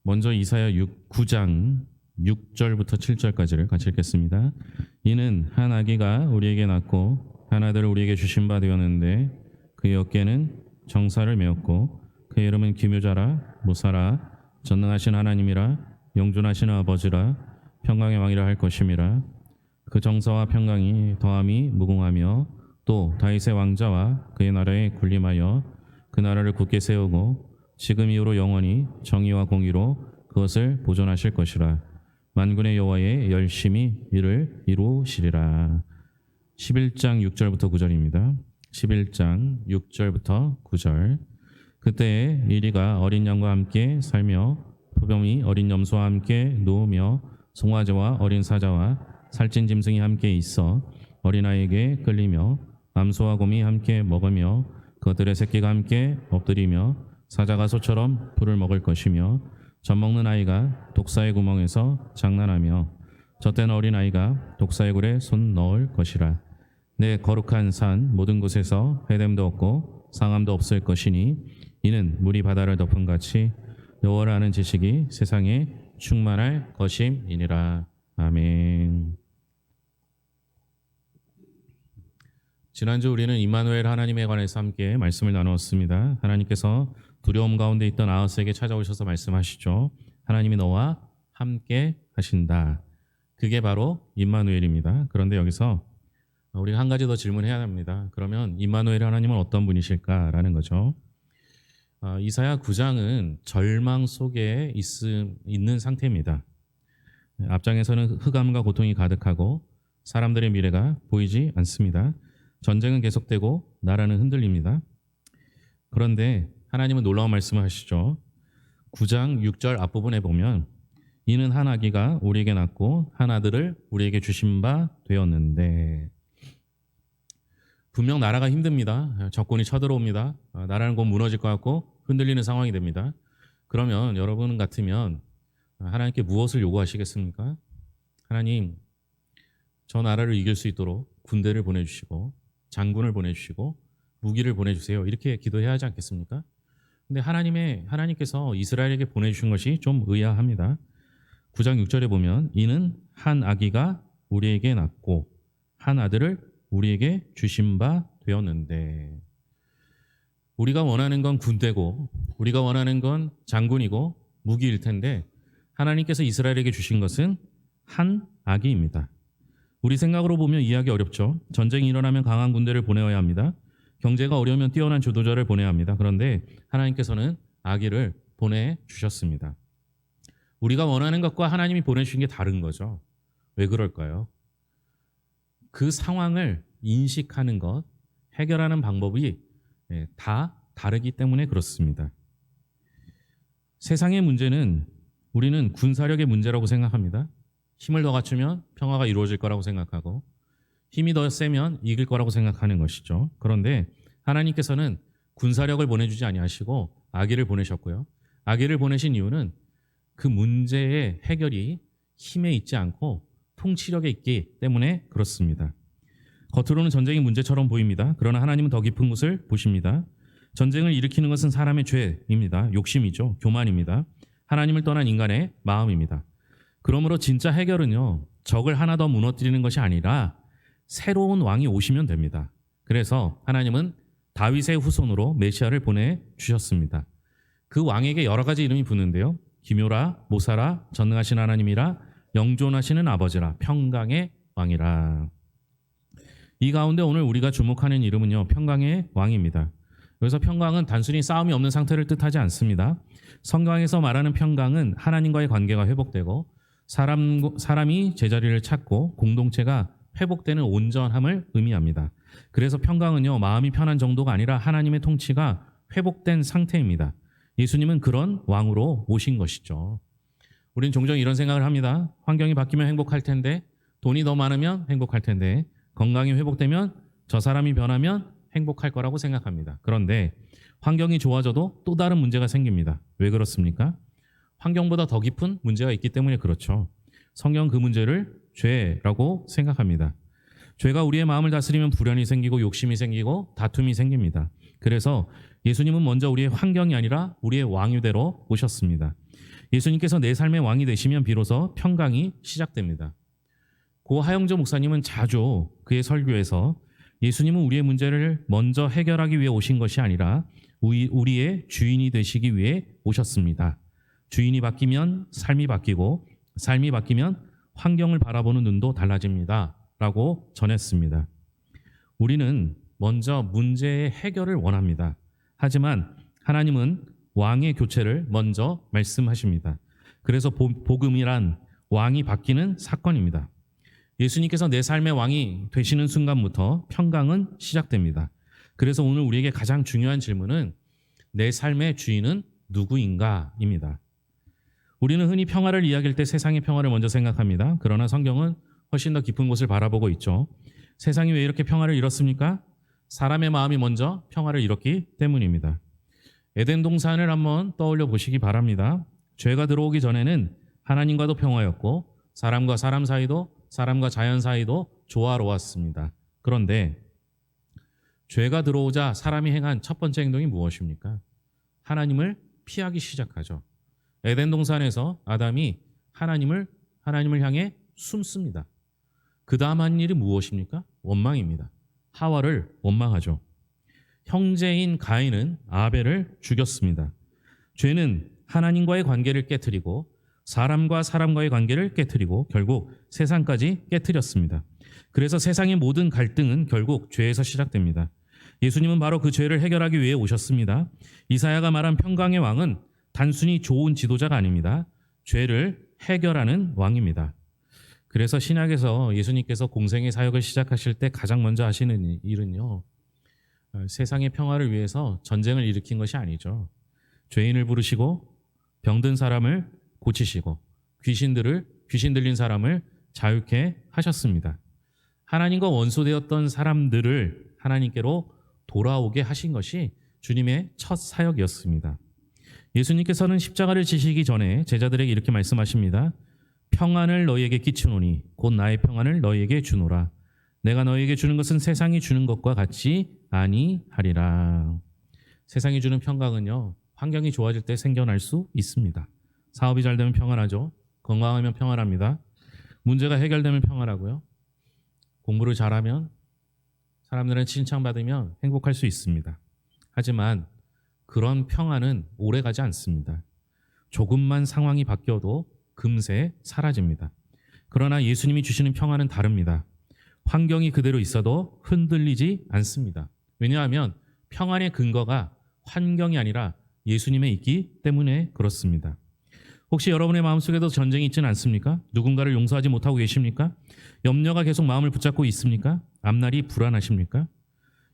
먼저 이사야 9장 6절부터 7절까지를 같이 읽겠습니다. 이는 한 아기가 우리에게 낳고 한 아들을 우리에게 주신 바 되었는데 그의 어깨는 정사를 메었고 그의 이름은 기묘자라 무사라 전능하신 하나님이라 영존하신 아버지라 평강의 왕이라 할 것임이라. 그 정사와 평강이 더함이 무궁하며 또 다윗의 왕자와 그의 나라에 군림하여 그 나라를 굳게 세우고 지금 이후로 영원히 정의와 공의로 그것을 보존하실 것이라. 만군의 여호와의 열심히 이를 이루시리라. 11장 6절부터 9절입니다. 11장 6절부터 9절. 그때에 이리가 어린 양과 함께 살며 표범이 어린 염소와 함께 누우며 송아지와 어린 사자와 살찐 짐승이 함께 있어 어린아이에게 끌리며 암소와 곰이 함께 먹으며 그들의 새끼가 함께 엎드리며 사자가 소처럼 풀을 먹을 것이며 젖먹는 아이가 독사의 구멍에서 장난하며 젖된 어린아이가 독사의 굴에 손 넣을 것이라. 내 거룩한 산 모든 곳에서 해됨도 없고 상함도 없을 것이니 이는 물이 바다를 덮은 같이 여호와를 아는 지식이 세상에 충만할 것임이니라. 아멘. 지난주 우리는 임마누엘 하나님에 관해서 함께 말씀을 나누었습니다. 하나님께서 두려움 가운데 있던 아하스에게 찾아오셔서 말씀하시죠. 하나님이 너와 함께 하신다. 그게 바로 임마누엘입니다. 그런데 여기서 우리가 한 가지 더 질문해야 합니다. 그러면 임마누엘 하나님은 어떤 분이실까라는 거죠. 이사야 9장은 절망 속에 있는 상태입니다. 앞장에서는 흑암과 고통이 가득하고 사람들의 미래가 보이지 않습니다. 전쟁은 계속되고 나라는 흔들립니다. 그런데 하나님은 놀라운 말씀을 하시죠. 9장 6절 앞부분에 보면 이는 한 아기가 우리에게 낳고 한 아들을 우리에게 주신 바 되었는데, 분명 나라가 힘듭니다. 적군이 쳐들어옵니다. 나라는 곧 무너질 것 같고 흔들리는 상황이 됩니다. 그러면 여러분 같으면 하나님께 무엇을 요구하시겠습니까? 하나님, 저 나라를 이길 수 있도록 군대를 보내주시고 장군을 보내주시고 무기를 보내주세요. 이렇게 기도해야 하지 않겠습니까? 근데 하나님께서 이스라엘에게 보내주신 것이 좀 의아합니다. 9장 6절에 보면 이는 한 아기가 우리에게 낳고 한 아들을 우리에게 주신 바 되었는데, 우리가 원하는 건 군대고 우리가 원하는 건 장군이고 무기일 텐데 하나님께서 이스라엘에게 주신 것은 한 아기입니다. 우리 생각으로 보면 이해하기 어렵죠. 전쟁이 일어나면 강한 군대를 보내야 합니다. 경제가 어려우면 뛰어난 주도자를 보내야 합니다. 그런데 하나님께서는 아기를 보내주셨습니다. 우리가 원하는 것과 하나님이 보내주신 게 다른 거죠. 왜 그럴까요? 그 상황을 인식하는 것, 해결하는 방법이 다 다르기 때문에 그렇습니다. 세상의 문제는 우리는 군사력의 문제라고 생각합니다. 힘을 더 갖추면 평화가 이루어질 거라고 생각하고 힘이 더 세면 이길 거라고 생각하는 것이죠. 그런데 하나님께서는 군사력을 보내주지 아니하시고 아기를 보내셨고요. 아기를 보내신 이유는 그 문제의 해결이 힘에 있지 않고 통치력에 있기 때문에 그렇습니다. 겉으로는 전쟁이 문제처럼 보입니다. 그러나 하나님은 더 깊은 곳을 보십니다. 전쟁을 일으키는 것은 사람의 죄입니다. 욕심이죠. 교만입니다. 하나님을 떠난 인간의 마음입니다. 그러므로 진짜 해결은요, 적을 하나 더 무너뜨리는 것이 아니라 새로운 왕이 오시면 됩니다. 그래서 하나님은 다윗의 후손으로 메시아를 보내주셨습니다. 그 왕에게 여러 가지 이름이 붙는데요. 기묘라, 모사라, 전능하신 하나님이라, 영존하시는 아버지라, 평강의 왕이라. 이 가운데 오늘 우리가 주목하는 이름은요, 평강의 왕입니다. 여기서 평강은 단순히 싸움이 없는 상태를 뜻하지 않습니다. 성경에서 말하는 평강은 하나님과의 관계가 회복되고 사람이 제자리를 찾고 공동체가 회복되는 온전함을 의미합니다. 그래서 평강은요, 마음이 편한 정도가 아니라 하나님의 통치가 회복된 상태입니다. 예수님은 그런 왕으로 오신 것이죠. 우린 종종 이런 생각을 합니다. 환경이 바뀌면 행복할 텐데, 돈이 더 많으면 행복할 텐데, 건강이 회복되면, 저 사람이 변하면 행복할 거라고 생각합니다. 그런데 환경이 좋아져도 또 다른 문제가 생깁니다. 왜 그렇습니까? 환경보다 더 깊은 문제가 있기 때문에 그렇죠. 성경은 그 문제를 죄라고 생각합니다. 죄가 우리의 마음을 다스리면 불안이 생기고 욕심이 생기고 다툼이 생깁니다. 그래서 예수님은 먼저 우리의 환경이 아니라 우리의 왕유대로 오셨습니다. 예수님께서 내 삶의 왕이 되시면 비로소 평강이 시작됩니다. 고 하영조 목사님은 자주 그의 설교에서 예수님은 우리의 문제를 먼저 해결하기 위해 오신 것이 아니라 우리의 주인이 되시기 위해 오셨습니다. 주인이 바뀌면 삶이 바뀌고 삶이 바뀌면 환경을 바라보는 눈도 달라집니다. 라고 전했습니다. 우리는 먼저 문제의 해결을 원합니다. 하지만 하나님은 왕의 교체를 먼저 말씀하십니다. 그래서 복음이란 왕이 바뀌는 사건입니다. 예수님께서 내 삶의 왕이 되시는 순간부터 평강은 시작됩니다. 그래서 오늘 우리에게 가장 중요한 질문은 내 삶의 주인은 누구인가입니다. 우리는 흔히 평화를 이야기할 때 세상의 평화를 먼저 생각합니다. 그러나 성경은 훨씬 더 깊은 곳을 바라보고 있죠. 세상이 왜 이렇게 평화를 잃었습니까? 사람의 마음이 먼저 평화를 잃었기 때문입니다. 에덴 동산을 한번 떠올려 보시기 바랍니다. 죄가 들어오기 전에는 하나님과도 평화였고 사람과 사람 사이도 사람과 자연 사이도 조화로웠습니다. 그런데 죄가 들어오자 사람이 행한 첫 번째 행동이 무엇입니까? 하나님을 피하기 시작하죠. 에덴 동산에서 아담이 하나님을 향해 숨습니다. 그 다음 한 일이 무엇입니까? 원망입니다. 하와를 원망하죠. 형제인 가인은 아벨을 죽였습니다. 죄는 하나님과의 관계를 깨트리고 사람과 사람과의 관계를 깨트리고 결국 세상까지 깨트렸습니다. 그래서 세상의 모든 갈등은 결국 죄에서 시작됩니다. 예수님은 바로 그 죄를 해결하기 위해 오셨습니다. 이사야가 말한 평강의 왕은 단순히 좋은 지도자가 아닙니다. 죄를 해결하는 왕입니다. 그래서 신약에서 예수님께서 공생의 사역을 시작하실 때 가장 먼저 하시는 일은요, 세상의 평화를 위해서 전쟁을 일으킨 것이 아니죠. 죄인을 부르시고 병든 사람을 고치시고 귀신 들린 사람을 자유케 하셨습니다. 하나님과 원수되었던 사람들을 하나님께로 돌아오게 하신 것이 주님의 첫 사역이었습니다. 예수님께서는 십자가를 지시기 전에 제자들에게 이렇게 말씀하십니다. 평안을 너희에게 끼치노니 곧 나의 평안을 너희에게 주노라. 내가 너희에게 주는 것은 세상이 주는 것과 같이 아니하리라. 세상이 주는 평강은요, 환경이 좋아질 때 생겨날 수 있습니다. 사업이 잘 되면 평안하죠. 건강하면 평안합니다. 문제가 해결되면 평안하고요. 공부를 잘하면 사람들은 칭찬받으면 행복할 수 있습니다. 하지만 그런 평안은 오래가지 않습니다. 조금만 상황이 바뀌어도 금세 사라집니다. 그러나 예수님이 주시는 평안은 다릅니다. 환경이 그대로 있어도 흔들리지 않습니다. 왜냐하면 평안의 근거가 환경이 아니라 예수님에 있기 때문에 그렇습니다. 혹시 여러분의 마음속에도 전쟁이 있지는 않습니까? 누군가를 용서하지 못하고 계십니까? 염려가 계속 마음을 붙잡고 있습니까? 앞날이 불안하십니까?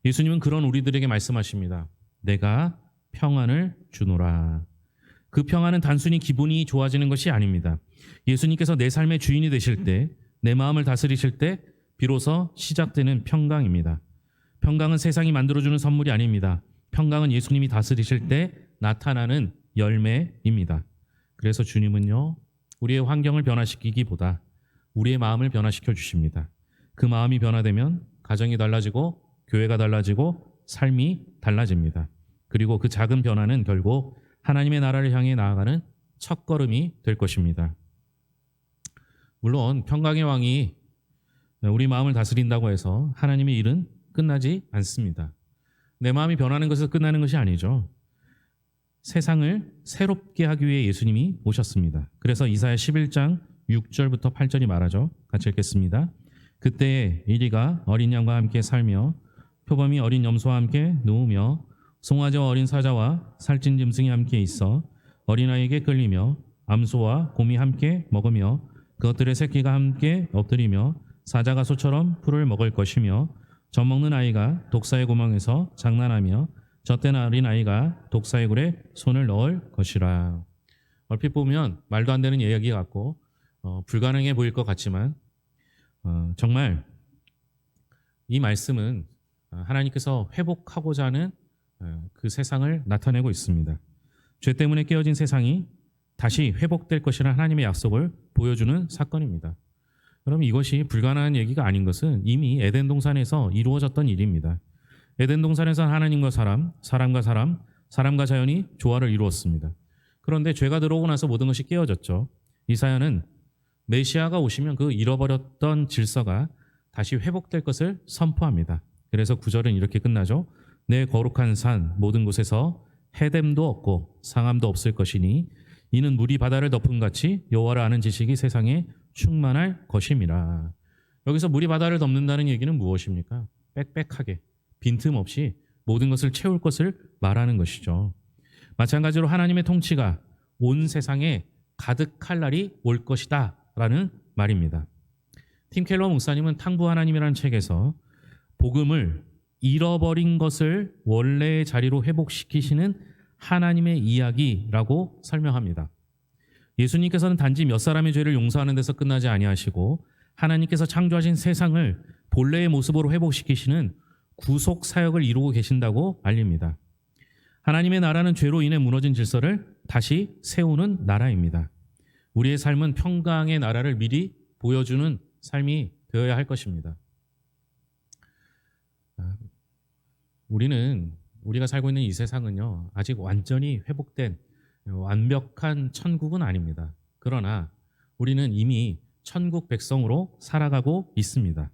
예수님은 그런 우리들에게 말씀하십니다. 내가 평안을 주노라. 그 평안은 단순히 기분이 좋아지는 것이 아닙니다. 예수님께서 내 삶의 주인이 되실 때, 내 마음을 다스리실 때 비로소 시작되는 평강입니다. 평강은 세상이 만들어주는 선물이 아닙니다. 평강은 예수님이 다스리실 때 나타나는 열매입니다. 그래서 주님은요, 우리의 환경을 변화시키기보다 우리의 마음을 변화시켜 주십니다. 그 마음이 변화되면 가정이 달라지고 교회가 달라지고 삶이 달라집니다. 그리고 그 작은 변화는 결국 하나님의 나라를 향해 나아가는 첫걸음이 될 것입니다. 물론 평강의 왕이 우리 마음을 다스린다고 해서 하나님의 일은 끝나지 않습니다. 내 마음이 변하는 것에서 끝나는 것이 아니죠. 세상을 새롭게 하기 위해 예수님이 오셨습니다. 그래서 이사야 11장 6절부터 8절이 말하죠. 같이 읽겠습니다. 그때에 이리가 어린 양과 함께 살며 표범이 어린 염소와 함께 누우며 송아지와 어린 사자와 살찐 짐승이 함께 있어 어린아이에게 끌리며 암소와 곰이 함께 먹으며 그것들의 새끼가 함께 엎드리며 사자가 소처럼 풀을 먹을 것이며 젖먹는 아이가 독사의 구멍에서 장난하며 젖된 어린아이가 독사의 굴에 손을 넣을 것이라. 얼핏 보면 말도 안 되는 이야기 같고 불가능해 보일 것 같지만 정말 이 말씀은 하나님께서 회복하고자 하는 그 세상을 나타내고 있습니다. 죄 때문에 깨어진 세상이 다시 회복될 것이라는 하나님의 약속을 보여주는 사건입니다. 그럼 이것이 불가능한 얘기가 아닌 것은 이미 에덴 동산에서 이루어졌던 일입니다. 에덴 동산에서 하나님과 사람, 사람과 사람, 사람과 자연이 조화를 이루었습니다. 그런데 죄가 들어오고 나서 모든 것이 깨어졌죠. 이사야는 메시아가 오시면 그 잃어버렸던 질서가 다시 회복될 것을 선포합니다. 그래서 9절은 이렇게 끝나죠. 내 거룩한 산 모든 곳에서 해됨도 없고 상함도 없을 것이니 이는 물이 바다를 덮음 같이 여호와를 아는 지식이 세상에 충만할 것임이라. 여기서 물이 바다를 덮는다는 얘기는 무엇입니까? 빽빽하게 빈틈없이 모든 것을 채울 것을 말하는 것이죠. 마찬가지로 하나님의 통치가 온 세상에 가득할 날이 올 것이다 라는 말입니다. 팀 켈러 목사님은 탕부 하나님이라는 책에서 복음을 잃어버린 것을 원래의 자리로 회복시키시는 하나님의 이야기라고 설명합니다. 예수님께서는 단지 몇 사람의 죄를 용서하는 데서 끝나지 아니하시고 하나님께서 창조하신 세상을 본래의 모습으로 회복시키시는 구속 사역을 이루고 계신다고 알립니다. 하나님의 나라는 죄로 인해 무너진 질서를 다시 세우는 나라입니다. 우리의 삶은 평강의 나라를 미리 보여주는 삶이 되어야 할 것입니다. 우리가 살고 있는 이 세상은요, 아직 완전히 회복된 완벽한 천국은 아닙니다. 그러나 우리는 이미 천국 백성으로 살아가고 있습니다.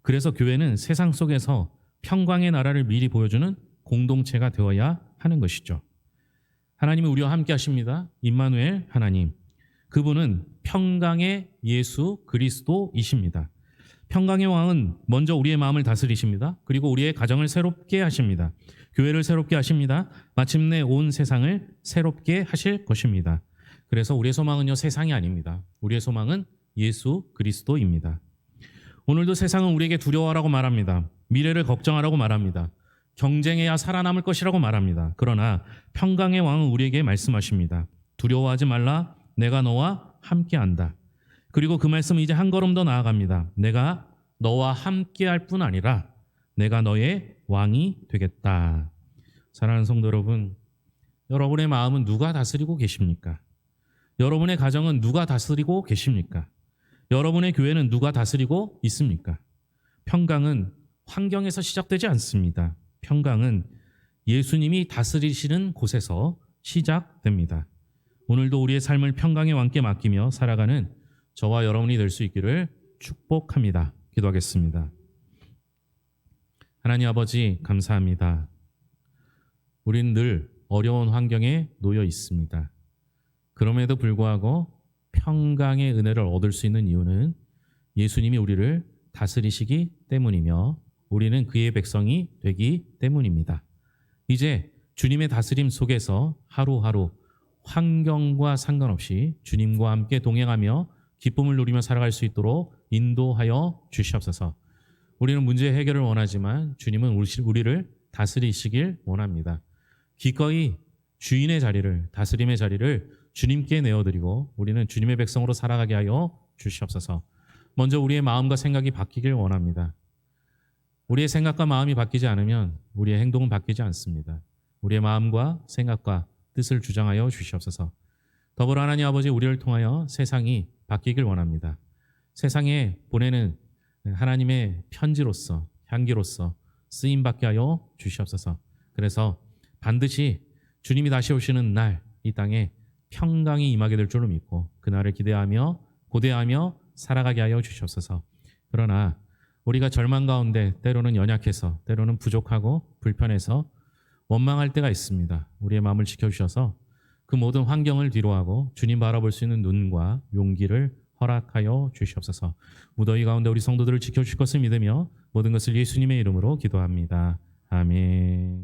그래서 교회는 세상 속에서 평강의 나라를 미리 보여주는 공동체가 되어야 하는 것이죠. 하나님이 우리와 함께 하십니다. 임마누엘 하나님. 그분은 평강의 예수 그리스도이십니다. 평강의 왕은 먼저 우리의 마음을 다스리십니다. 그리고 우리의 가정을 새롭게 하십니다. 교회를 새롭게 하십니다. 마침내 온 세상을 새롭게 하실 것입니다. 그래서 우리의 소망은요, 세상이 아닙니다. 우리의 소망은 예수 그리스도입니다. 오늘도 세상은 우리에게 두려워하라고 말합니다. 미래를 걱정하라고 말합니다. 경쟁해야 살아남을 것이라고 말합니다. 그러나 평강의 왕은 우리에게 말씀하십니다. 두려워하지 말라. 내가 너와 함께한다. 그리고 그 말씀은 이제 한 걸음 더 나아갑니다. 내가 너와 함께할 뿐 아니라 내가 너의 왕이 되겠다. 사랑하는 성도 여러분, 여러분의 마음은 누가 다스리고 계십니까? 여러분의 가정은 누가 다스리고 계십니까? 여러분의 교회는 누가 다스리고 있습니까? 평강은 환경에서 시작되지 않습니다. 평강은 예수님이 다스리시는 곳에서 시작됩니다. 오늘도 우리의 삶을 평강의 왕께 맡기며 살아가는 저와 여러분이 될 수 있기를 축복합니다. 기도하겠습니다. 하나님 아버지, 감사합니다. 우린 늘 어려운 환경에 놓여 있습니다. 그럼에도 불구하고 평강의 은혜를 얻을 수 있는 이유는 예수님이 우리를 다스리시기 때문이며 우리는 그의 백성이 되기 때문입니다. 이제 주님의 다스림 속에서 하루하루 환경과 상관없이 주님과 함께 동행하며 기쁨을 누리며 살아갈 수 있도록 인도하여 주시옵소서. 우리는 문제 해결을 원하지만 주님은 우리를 다스리시길 원합니다. 기꺼이 주인의 자리를, 다스림의 자리를 주님께 내어드리고 우리는 주님의 백성으로 살아가게 하여 주시옵소서. 먼저 우리의 마음과 생각이 바뀌길 원합니다. 우리의 생각과 마음이 바뀌지 않으면 우리의 행동은 바뀌지 않습니다. 우리의 마음과 생각과 뜻을 주장하여 주시옵소서. 더불어 하나님 아버지, 우리를 통하여 세상이 바뀌길 원합니다. 세상에 보내는 하나님의 편지로서, 향기로서 쓰임받게 하여 주시옵소서. 그래서 반드시 주님이 다시 오시는 날 이 땅에 평강이 임하게 될 줄로 믿고 그날을 기대하며 고대하며 살아가게 하여 주시옵소서. 그러나 우리가 절망 가운데 때로는 연약해서 때로는 부족하고 불편해서 원망할 때가 있습니다. 우리의 마음을 지켜주셔서 그 모든 환경을 뒤로하고 주님 바라볼 수 있는 눈과 용기를 허락하여 주시옵소서. 무더위 가운데 우리 성도들을 지켜주실 것을 믿으며 모든 것을 예수님의 이름으로 기도합니다. 아멘.